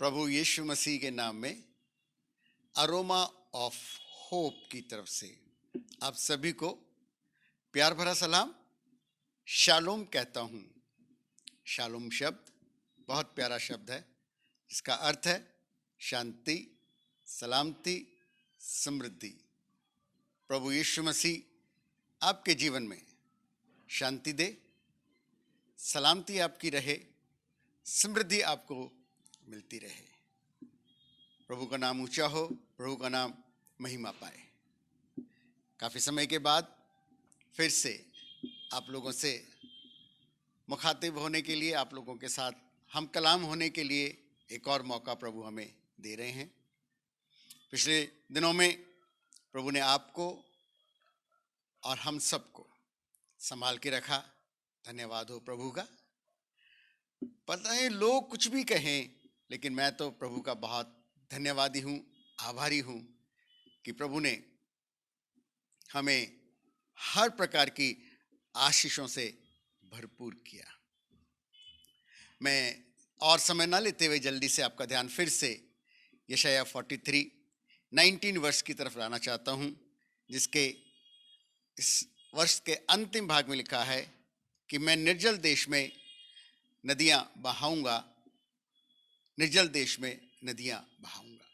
प्रभु यीशु मसीह के नाम में अरोमा ऑफ होप की तरफ से आप सभी को प्यार भरा सलाम। शालोम कहता हूँ। शालोम शब्द बहुत प्यारा शब्द है, जिसका अर्थ है शांति, सलामती, समृद्धि। प्रभु यीशु मसीह आपके जीवन में शांति दे, सलामती आपकी रहे, समृद्धि आपको मिलती रहे। प्रभु का नाम ऊंचा हो, प्रभु का नाम महिमा पाए। काफ़ी समय के बाद फिर से आप लोगों से मुखातिब होने के लिए, आप लोगों के साथ हम कलाम होने के लिए एक और मौका प्रभु हमें दे रहे हैं। पिछले दिनों में प्रभु ने आपको और हम सबको संभाल के रखा। धन्यवाद हो प्रभु का। पता है लोग कुछ भी कहें, लेकिन मैं तो प्रभु का बहुत धन्यवादी हूँ, आभारी हूँ कि प्रभु ने हमें हर प्रकार की आशीषों से भरपूर किया। मैं और समय न लेते हुए जल्दी से आपका ध्यान फिर से यशायाह 43:19 वर्ष की तरफ लाना चाहता हूँ, जिसके इस वर्ष के अंतिम भाग में लिखा है कि मैं निर्जल देश में नदियाँ बहाऊंगा, निर्जल देश में नदियाँ बहाऊंगा।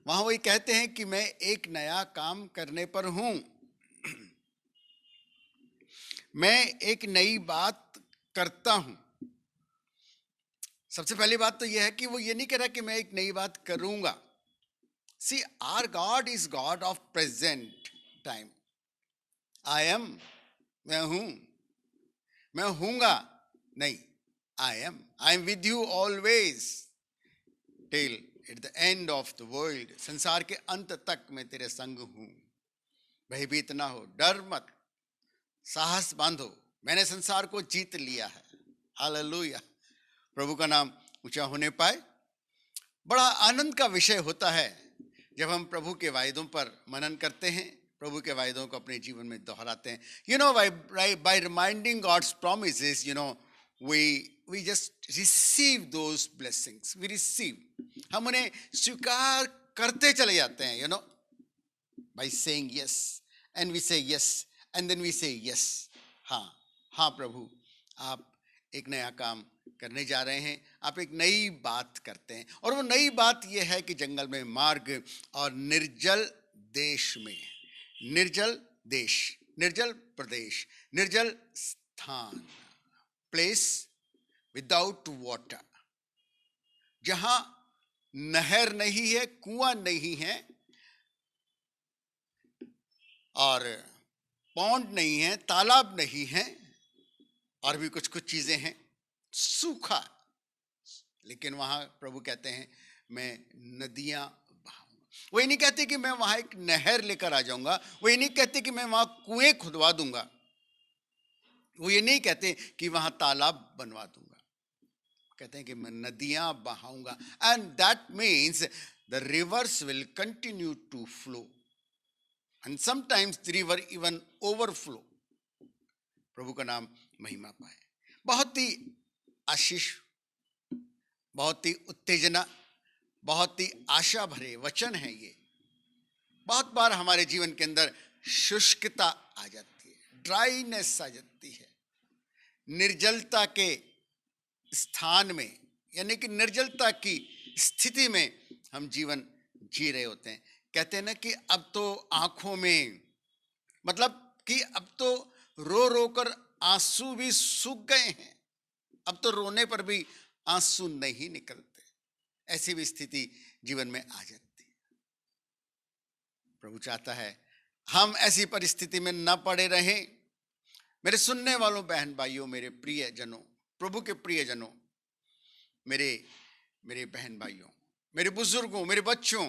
वहाँ वही कहते हैं कि मैं एक नया काम करने पर हूँ, मैं एक नई बात करता हूँ। सबसे पहली बात तो यह है कि वो ये नहीं कह रहा कि मैं एक नई बात करूँगा। See, our God is God of present time. I am, मैं हूँ, मैं हूँगा नहीं, I am with you always till at the end of the world. संसार के अंत तक मैं तेरे संग हूँ। भयभीत ना हो, डर मत, साहस बांधो, मैंने संसार को जीत लिया है। हालेलुया, प्रभु का नाम ऊंचा होने पाए। बड़ा आनंद का विषय होता है जब हम प्रभु के वायदों पर मनन करते हैं, प्रभु के वायदों को अपने जीवन में दोहराते हैं। by reminding God's promises, we just receive those blessings. We receive, हम उन्हें स्वीकार करते चले जाते हैं, by saying yes, and we say yes, and then we say yes. हाँ प्रभु, आप एक नया काम करने जा रहे हैं, आप एक नई बात करते हैं। और वो नई बात यह है कि जंगल में मार्ग और निर्जल देश में, निर्जल देश, निर्जल प्रदेश, निर्जल स्थान, प्लेस विदाउट वाटर, जहां नहर नहीं है, कुआं नहीं है और पौंड नहीं है, तालाब नहीं है, और भी कुछ कुछ चीजें हैं, सूखा। लेकिन वहां प्रभु कहते हैं मैं नदियां बहाऊंगा। वो ये नहीं कहते कि मैं वहां एक नहर लेकर आ जाऊंगा, वो ये नहीं कहते कि मैं वहां कुएं खुदवा दूंगा, वो ये नहीं कहते कि वहां तालाब बनवा दूंगा। कहते हैं कि मैं नदियां बहाऊंगा, and that means the rivers will continue to flow and sometimes the river even overflow. प्रभु का नाम महिमा पाए। बहुत ही आशीष, बहुत ही उत्तेजना, बहुत ही आशा भरे वचन है ये। बहुत बार हमारे जीवन के अंदर शुष्कता आ जाती है, ड्राइनेस आ जाती है, निर्जलता के स्थान में, यानी कि निर्जलता की स्थिति में हम जीवन जी रहे होते हैं। कहते हैं ना कि अब तो आंखों में, मतलब कि अब तो रो रो कर आंसू भी सूख गए हैं, अब तो रोने पर भी आंसू नहीं निकलते। ऐसी भी स्थिति जीवन में आ जाती है। प्रभु चाहता है हम ऐसी परिस्थिति में न पड़े रहें। मेरे सुनने वालों बहन भाइयों, मेरे प्रियजनों, प्रभु के प्रियजनों, मेरे बहन भाइयों, मेरे बुजुर्गों, मेरे बच्चों,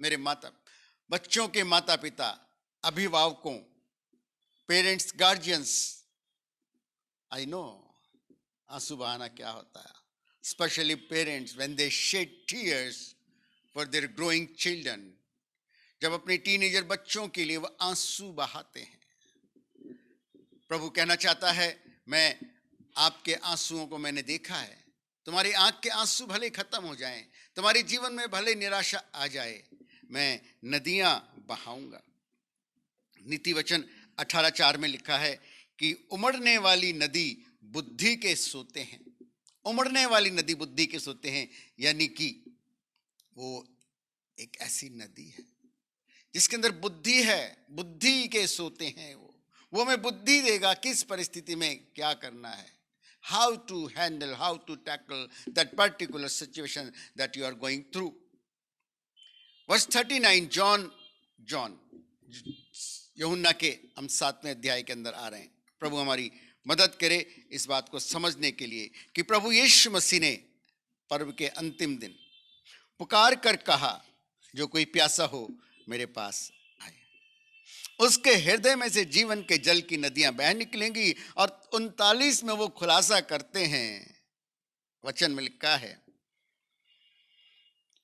मेरे बच्चों के माता पिता, अभिभावकों, पेरेंट्स, गार्जियंस, आई नो आंसू बहाना क्या होता है। Specially parents when they shed tears for their growing children, जब अपने टीनेजर बच्चों के लिए वो आंसू बहाते हैं। प्रभु कहना चाहता है मैं आपके आंसुओं को मैंने देखा है। तुम्हारी आंख के आंसू भले खत्म हो जाएं, तुम्हारे जीवन में भले निराशा आ जाए, मैं नदियां बहाऊंगा। नीति वचन 18:4 में लिखा है कि उमड़ने वाली नदी बुद्धि के सोते हैं। उमड़ने वाली नदी बुद्धि के सोते हैं, यानी कि वो एक ऐसी नदी है जिसके अंदर बुद्धि है, बुद्धि के सोते हैं। वो हमें बुद्धि देगा किस परिस्थिति में क्या करना है, how to handle, how to tackle that particular situation that you are going through. Verse 39, John यूहन्ना के हम 7वें अध्याय के अंदर आ रहे हैं। प्रभु हमारी मदद करे इस बात को समझने के लिए कि प्रभु यीशु मसीह ने पर्व के अंतिम दिन पुकार कर कहा, जो कोई प्यासा हो मेरे पास आए, उसके हृदय में से जीवन के जल की नदियां बह निकलेंगी। और 39 में वो खुलासा करते हैं, वचन में लिखा है,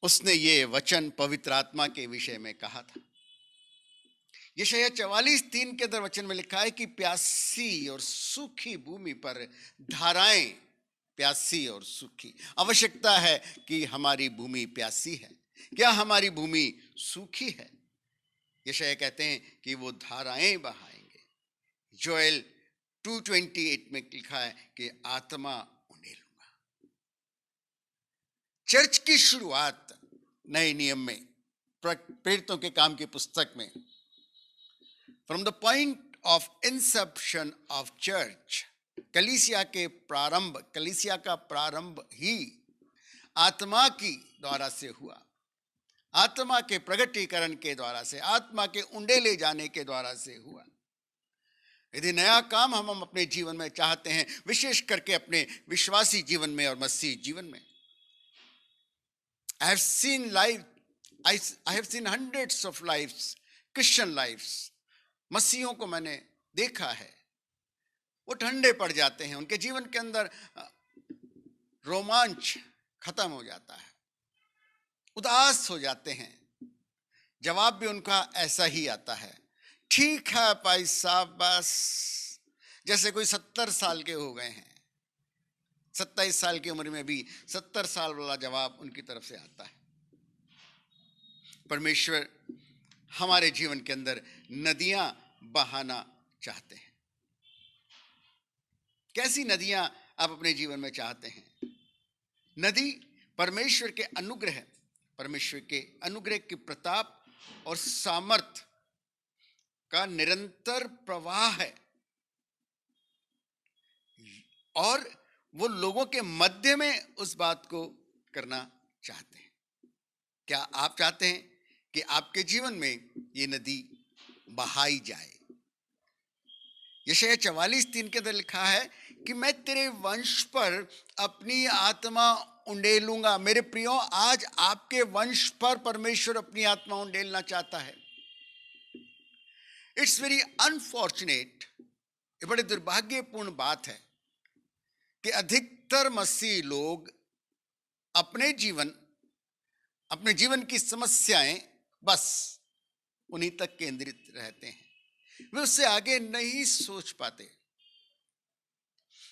उसने ये वचन पवित्र आत्मा के विषय में कहा था। यशायाह 44:3 के अंदर वचन में लिखा है कि प्यासी और सूखी भूमि पर धाराएं, प्यासी और सूखी, आवश्यकता है कि हमारी भूमि प्यासी है, क्या हमारी भूमि सूखी है? यशायाह कहते हैं कि वो धाराएं बहाएंगे। जोएल 2:28 में लिखा है कि आत्मा उंडेलूंगा। चर्च की शुरुआत नए नियम में प्रेरितों के काम की पुस्तक में, from the point of Inception of church, कलीसिया का प्रारंभ ही आत्मा की द्वारा से हुआ, आत्मा के प्रगटीकरण के द्वारा से, आत्मा के उंडेले जाने के द्वारा से हुआ। यदि नया काम हम अपने जीवन में चाहते हैं, विशेष करके अपने विश्वासी जीवन में और मसीह जीवन में, I have seen hundreds of lives, Christian lives, मसीहों को मैंने देखा है, वो ठंडे पड़ जाते हैं, उनके जीवन के अंदर रोमांच खत्म हो जाता है, उदास हो जाते हैं। जवाब भी उनका ऐसा ही आता है, ठीक है भाई साहब, बस जैसे कोई 70 साल के हो गए हैं। 27 साल की उम्र में भी 70 साल वाला जवाब उनकी तरफ से आता है। परमेश्वर हमारे जीवन के अंदर नदियां बहाना चाहते हैं। कैसी नदियां आप अपने जीवन में चाहते हैं? नदी परमेश्वर के अनुग्रह, परमेश्वर के अनुग्रह की प्रताप और सामर्थ का निरंतर प्रवाह है, और वो लोगों के मध्य में उस बात को करना चाहते हैं। क्या आप चाहते हैं कि आपके जीवन में ये नदी बहाई जाए? यशायाह 44:3 के अंदर लिखा है कि मैं तेरे वंश पर अपनी आत्मा उंडेलूंगा। मेरे प्रियो, आज आपके वंश पर परमेश्वर अपनी आत्मा उंडेलना चाहता है। इट्स वेरी अनफॉर्चुनेट, ये बड़े दुर्भाग्यपूर्ण बात है कि अधिकतर मसीह लोग अपने जीवन की समस्याएं बस उन्हीं तक केंद्रित रहते हैं, वे उससे आगे नहीं सोच पाते।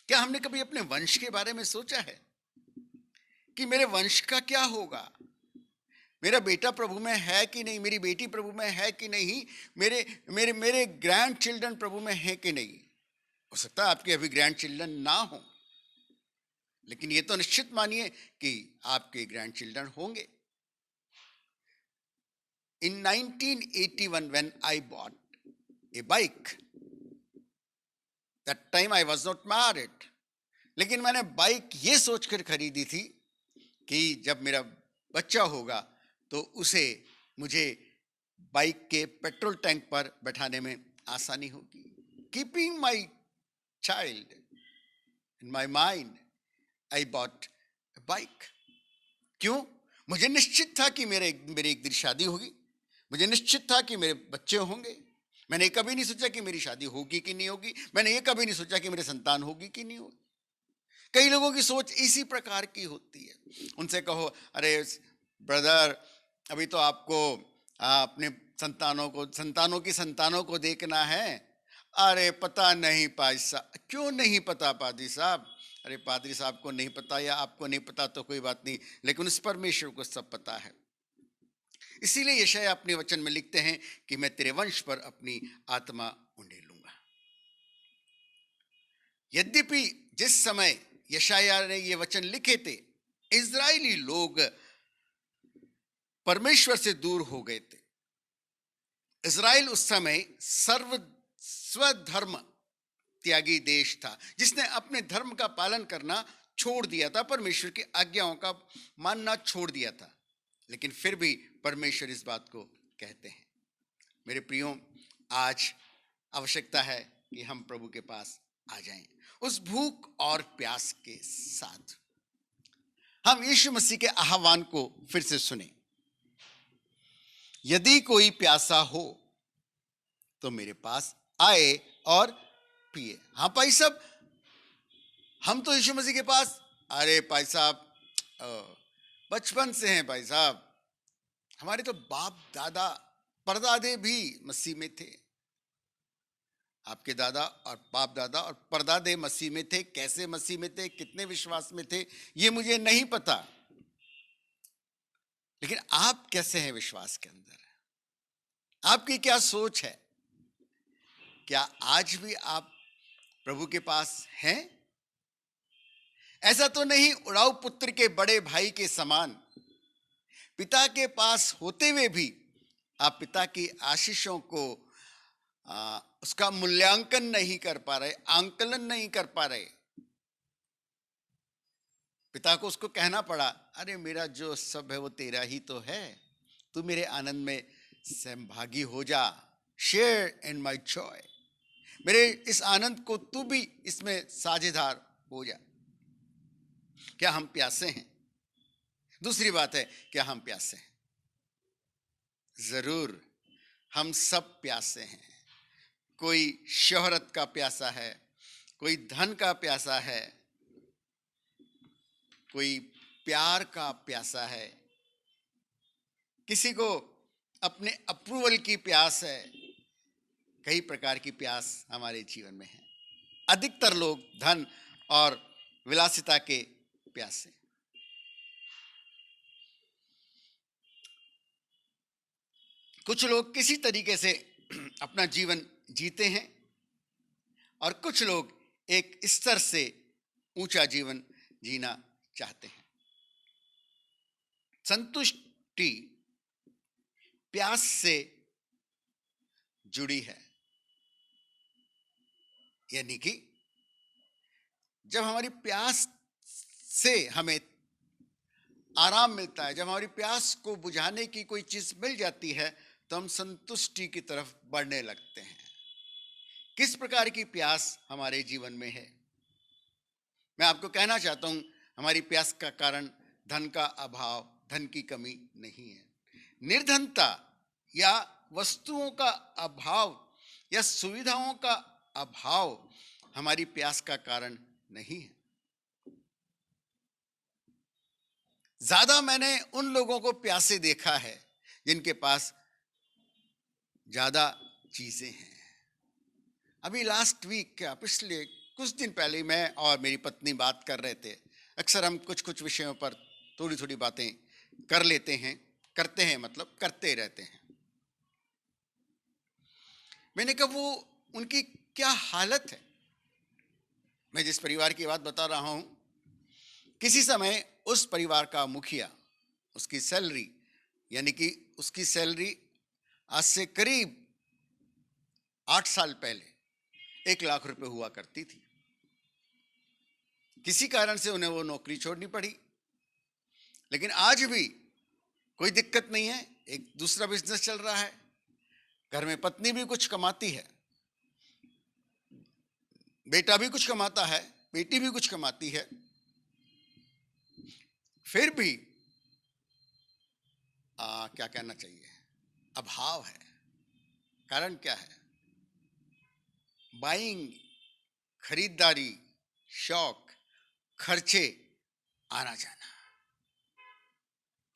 क्या हमने कभी अपने वंश के बारे में सोचा है कि मेरे वंश का क्या होगा? मेरा बेटा प्रभु में है कि नहीं, मेरी बेटी प्रभु में है कि नहीं, मेरे मेरे मेरे ग्रैंड चिल्ड्रन प्रभु में है कि नहीं? हो सकता है आपके अभी ग्रैंड चिल्ड्रन ना हो, लेकिन ये तो निश्चित मानिए कि आपके ग्रैंड चिल्ड्रन होंगे। In 1981, when I bought a bike, that time I was not married, लेकिन मैंने बाइक ये सोचकर खरीदी थी कि जब मेरा बच्चा होगा तो उसे मुझे बाइक के पेट्रोल टैंक पर बैठाने में आसानी होगी। Keeping my child in my mind, I bought a bike. क्यों? मुझे निश्चित था कि मेरी एक दिन शादी होगी, मुझे निश्चित था कि मेरे बच्चे होंगे। मैंने कभी नहीं सोचा कि मेरी शादी होगी कि नहीं होगी, मैंने ये कभी नहीं सोचा कि मेरे संतान होगी कि नहीं होगी। कई लोगों की सोच इसी प्रकार की होती है। उनसे कहो, अरे ब्रदर, अभी तो आपको अपने संतानों को देखना है। अरे पता नहीं पादी साहब। क्यों नहीं पता पादी साहब? अरे पादरी साहब को नहीं पता या आपको नहीं पता तो कोई बात नहीं, लेकिन उस परमेश्वर को सब पता है। इसीलिए यशायाह अपने वचन में लिखते हैं कि मैं तेरे वंश पर अपनी आत्मा उंडेलूंगा। यद्यपि जिस समय यशायाह ने ये वचन लिखे थे, इजरायली लोग परमेश्वर से दूर हो गए थे। इजराइल उस समय स्वधर्म त्यागी देश था, जिसने अपने धर्म का पालन करना छोड़ दिया था, परमेश्वर की आज्ञाओं का मानना छोड़ दिया था। लेकिन फिर भी परमेश्वर इस बात को कहते हैं। मेरे प्रियो, आज आवश्यकता है कि हम प्रभु के पास आ जाएं, उस भूख और प्यास के साथ। हम यीशु मसीह के आह्वान को फिर से सुने, यदि कोई प्यासा हो तो मेरे पास आए और पिए। हाँ भाई साहब, हम तो यीशु मसीह के पास, अरे भाई साहब बचपन से हैं भाई साहब, हमारे तो बाप दादा परदादे भी मसीह में थे। आपके दादा और बाप दादा और परदादे मसीह में थे। कैसे मसीह में थे, कितने विश्वास में थे, ये मुझे नहीं पता, लेकिन आप कैसे हैं विश्वास के अंदर? आपकी क्या सोच है? क्या आज भी आप प्रभु के पास हैं? ऐसा तो नहीं उड़ाऊ पुत्र के बड़े भाई के समान पिता के पास होते हुए भी आप पिता की आशीषों को उसका मूल्यांकन नहीं कर पा रहे, आंकलन नहीं कर पा रहे। पिता को उसको कहना पड़ा, अरे मेरा जो सब है वो तेरा ही तो है, तू मेरे आनंद में सहभागी हो जा, शेयर इन माय जॉय, मेरे इस आनंद को तू भी इसमें साझेदार हो जा। क्या हम प्यासे हैं? दूसरी बात है, क्या हम प्यासे हैं? जरूर हम सब प्यासे हैं। कोई शोहरत का प्यासा है, कोई धन का प्यासा है, कोई प्यार का प्यासा है, किसी को अपने अप्रूवल की प्यास है। कई प्रकार की प्यास हमारे जीवन में है। अधिकतर लोग धन और विलासिता के प्यासे। कुछ लोग किसी तरीके से अपना जीवन जीते हैं और कुछ लोग एक स्तर से ऊंचा जीवन जीना चाहते हैं। संतुष्टि प्यास से जुड़ी है, यानी कि जब हमारी प्यास से हमें आराम मिलता है, जब हमारी प्यास को बुझाने की कोई चीज मिल जाती है, तो हम संतुष्टि की तरफ बढ़ने लगते हैं। किस प्रकार की प्यास हमारे जीवन में है? मैं आपको कहना चाहता हूं, हमारी प्यास का कारण धन का अभाव, धन की कमी नहीं है। निर्धनता या वस्तुओं का अभाव या सुविधाओं का अभाव हमारी प्यास का कारण नहीं है। ज्यादा मैंने उन लोगों को प्यासे देखा है जिनके पास ज्यादा चीजें हैं। अभी लास्ट वीक, क्या पिछले कुछ दिन पहले, मैं और मेरी पत्नी बात कर रहे थे। अक्सर हम कुछ कुछ विषयों पर थोड़ी थोड़ी बातें कर लेते हैं, करते हैं, मतलब करते रहते हैं। मैंने कहा वो उनकी क्या हालत है। मैं जिस परिवार की बात बता रहा हूं, किसी समय उस परिवार का मुखिया, उसकी सैलरी, यानी कि उसकी सैलरी आज से करीब 8 साल पहले 1 लाख रुपए हुआ करती थी। किसी कारण से उन्हें वो नौकरी छोड़नी पड़ी, लेकिन आज भी कोई दिक्कत नहीं है, एक दूसरा बिजनेस चल रहा है, घर में पत्नी भी कुछ कमाती है, बेटा भी कुछ कमाता है, बेटी भी कुछ कमाती है। फिर भी क्या कहना चाहिए, अभाव है। कारण क्या है? बाइंग, खरीदारी, शौक, खर्चे, आना जाना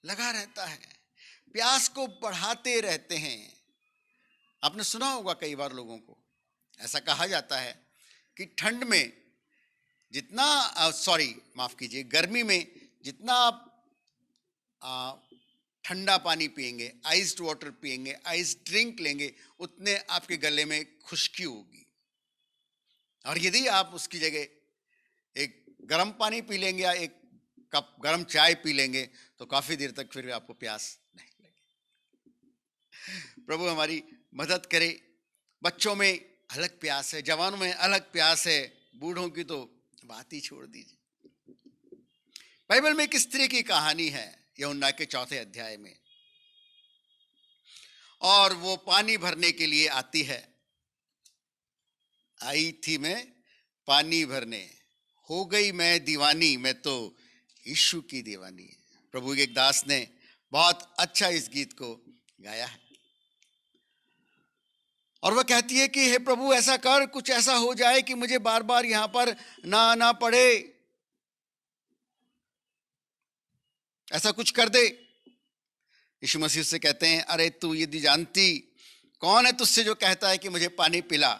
लगा रहता है, प्यास को बढ़ाते रहते हैं। आपने सुना होगा कई बार लोगों को ऐसा कहा जाता है कि ठंड में जितना सॉरी माफ कीजिए, गर्मी में जितना आप ठंडा पानी पिएंगे, आइस्ड वाटर पिएंगे, आइस ड्रिंक लेंगे, उतने आपके गले में खुश्की होगी। और यदि आप उसकी जगह एक गर्म पानी पी लेंगे या एक कप गर्म चाय पी लेंगे तो काफी देर तक फिर आपको प्यास नहीं लगेगी। प्रभु हमारी मदद करे। बच्चों में अलग प्यास है, जवानों में अलग प्यास है, बूढ़ों की तो बात ही छोड़ दीजिए। बाइबल में एक स्त्री की कहानी है यूहन्ना के 4 अध्याय में, और वो पानी भरने के लिए आती है। आई थी मैं पानी भरने, हो गई मैं दीवानी, मैं तो यीशु की दीवानी। प्रभु के एक दास ने बहुत अच्छा इस गीत को गाया है, और वह कहती है कि हे प्रभु ऐसा कर, कुछ ऐसा हो जाए कि मुझे बार बार यहां पर ना आना पड़े, ऐसा कुछ कर दे। यीशु मसीह से कहते हैं, अरे तू यदि जानती, कौन है तुझसे जो कहता है कि मुझे पानी पिला।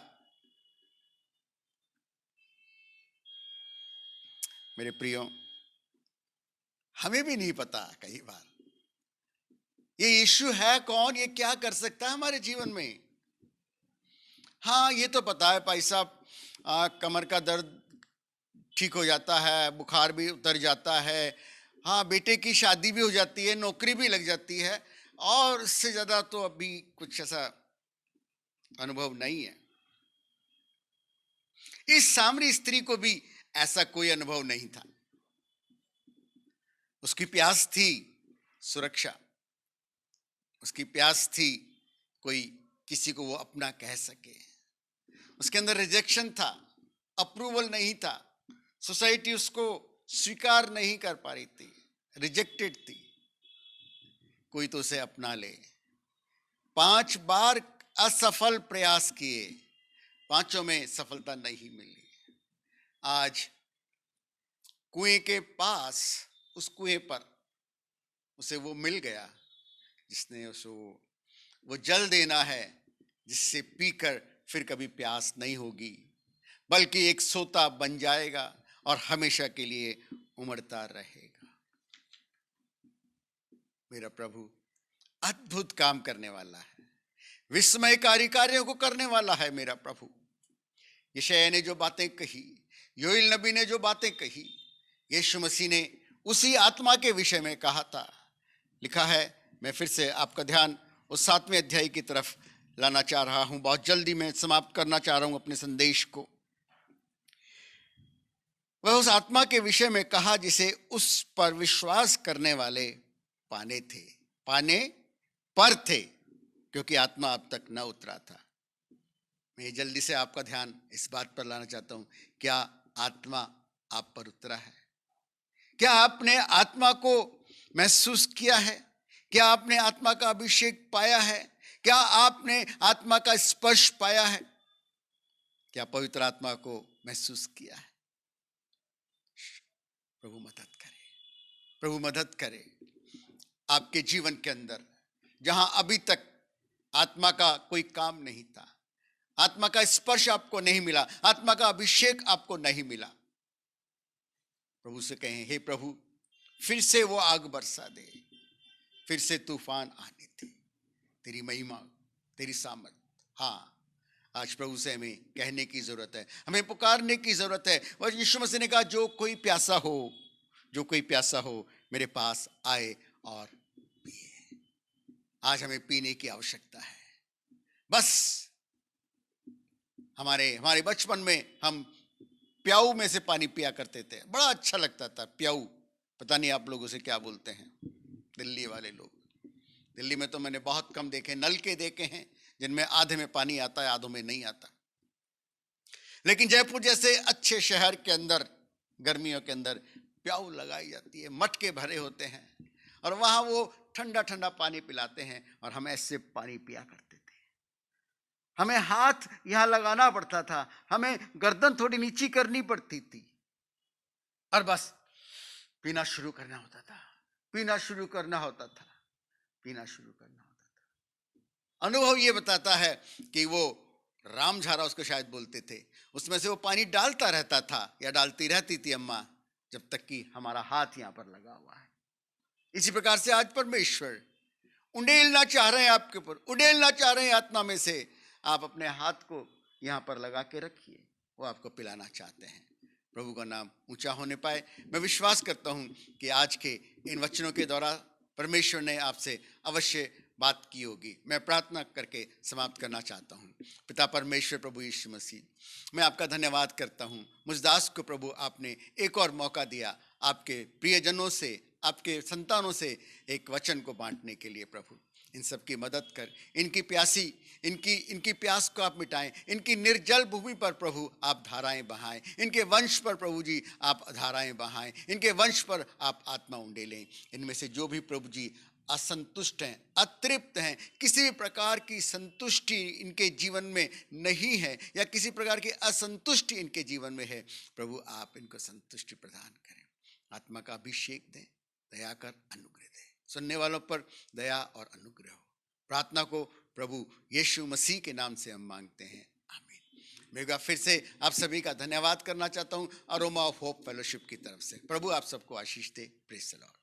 मेरे प्रियो, हमें भी नहीं पता कई बार ये यीशु है कौन, ये क्या कर सकता है हमारे जीवन में। हाँ ये तो पता है भाई साहब, कमर का दर्द ठीक हो जाता है, बुखार भी उतर जाता है, हाँ बेटे की शादी भी हो जाती है, नौकरी भी लग जाती है, और इससे ज्यादा तो अभी कुछ ऐसा अनुभव नहीं है। इस सामरी स्त्री को भी ऐसा कोई अनुभव नहीं था। उसकी प्यास थी सुरक्षा, उसकी प्यास थी कोई किसी को वो अपना कह सके। उसके अंदर रिजेक्शन था, अप्रूवल नहीं था, सोसाइटी उसको स्वीकार नहीं कर पा रही थी, रिजेक्टेड थी। कोई तो उसे अपना ले। 5 बार असफल प्रयास किए, 5 में सफलता नहीं मिली। आज कुएं के पास, उस कुएं पर उसे वो मिल गया जिसने उसको वो जल देना है, जिससे पीकर फिर कभी प्यास नहीं होगी, बल्कि एक सोता बन जाएगा और हमेशा के लिए उमड़ता रहेगा। मेरा प्रभु अद्भुत काम करने वाला है, विस्मयकारी कार्यों को करने वाला है मेरा प्रभु। यशायाह ने जो बातें कही, योएल नबी ने जो बातें कही, यीशु मसीह ने उसी आत्मा के विषय में कहा था। लिखा है, मैं फिर से आपका ध्यान उस 7वें अध्याय की तरफ लाना चाह रहा हूं। बहुत जल्दी मैं समाप्त करना चाह रहा हूं अपने संदेश को। वह उस आत्मा के विषय में कहा जिसे उस पर विश्वास करने वाले पाने पर थे, क्योंकि आत्मा अब तक न उतरा था। मैं जल्दी से आपका ध्यान इस बात पर लाना चाहता हूं, क्या आत्मा आप पर उतरा है? क्या आपने आत्मा को महसूस किया है? क्या आपने आत्मा का अभिषेक पाया है? क्या आपने आत्मा का स्पर्श पाया है? क्या पवित्र आत्मा को महसूस किया है? प्रभु मदद करे, प्रभु मदद करे। आपके जीवन के अंदर जहां अभी तक आत्मा का कोई काम नहीं था, आत्मा का स्पर्श आपको नहीं मिला, आत्मा का अभिषेक आपको नहीं मिला, प्रभु से कहें, हे प्रभु फिर से वो आग बरसा दे, फिर से तूफान आने दे, तेरी महिमा, तेरी सामर्थ। हाँ, आज प्रभु से हमें कहने की जरूरत है, हमें पुकारने की जरूरत है। और यीशु मसीह ने कहा, जो कोई प्यासा हो, जो कोई प्यासा हो मेरे पास आए और पिए। आज हमें पीने की आवश्यकता है। बस हमारे बचपन में हम प्याऊ में से पानी पिया करते थे, बड़ा अच्छा लगता था प्याऊ। पता नहीं आप लोगों से क्या बोलते हैं दिल्ली वाले लोग। दिल्ली में तो मैंने बहुत कम देखे, नल के देखे हैं जिनमें आधे में पानी आता है, आधों में नहीं आता। लेकिन जयपुर जैसे अच्छे शहर के अंदर गर्मियों के अंदर प्याऊ लगाई जाती है, मटके भरे होते हैं, और वहां वो ठंडा ठंडा पानी पिलाते हैं, और हम ऐसे पानी पिया करते थे। हमें हाथ यहां लगाना पड़ता था, हमें गर्दन थोड़ी नीची करनी पड़ती थी, और बस पीना शुरू करना होता था, पीना शुरू करना होता था, पीना शुरू करना होता था। अनुभव ये बताता है कि वो रामझारा उसको शायद बोलते थे, उसमें से वो पानी डालता रहता था या डालती रहती थी अम्मा, जब तक कि हमारा हाथ यहाँ पर लगा हुआ है। इसी प्रकार से आज परमेश्वर उंडेलना चाह रहे हैं आपके ऊपर, उंडेलना चाह रहे हैं आत्मा में से। आप अपने हाथ को यहाँ पर लगा के रखिए, वो आपको पिलाना चाहते हैं। प्रभु का नाम ऊंचा होने पाए। मैं विश्वास करता हूँ कि आज के इन वचनों के द्वारा परमेश्वर ने आपसे अवश्य बात की होगी। मैं प्रार्थना करके समाप्त करना चाहता हूँ। पिता परमेश्वर, प्रभु यीशु मसीह, मैं आपका धन्यवाद करता हूँ। मुझ दास को प्रभु आपने एक और मौका दिया आपके प्रियजनों से, आपके संतानों से एक वचन को बांटने के लिए। प्रभु इन सब की मदद कर, इनकी प्यासी, इनकी प्यास को आप मिटाएं। इनकी निर्जल भूमि पर प्रभु आप धाराएं बहाएं। इनके वंश पर प्रभु जी आप धाराएं बहाएं। इनके वंश पर आप आत्मा उंडेलें। इनमें से जो भी प्रभु जी असंतुष्ट हैं, अतृप्त हैं, किसी भी प्रकार की संतुष्टि इनके जीवन में नहीं है या किसी प्रकार की असंतुष्टि इनके जीवन में है, प्रभु आप इनको संतुष्टि प्रदान करें। आत्मा का अभिषेक दें, दया कर अनुग्रह दें। सुनने वालों पर दया और अनुग्रह हो। प्रार्थना को प्रभु यीशु मसीह के नाम से हम मांगते हैं, आमीन। मैं एक बार फिर से आप सभी का धन्यवाद करना चाहता हूँ अरोमा ऑफ होप फेलोशिप की तरफ से। प्रभु आप सबको आशीष दे। Praise the Lord.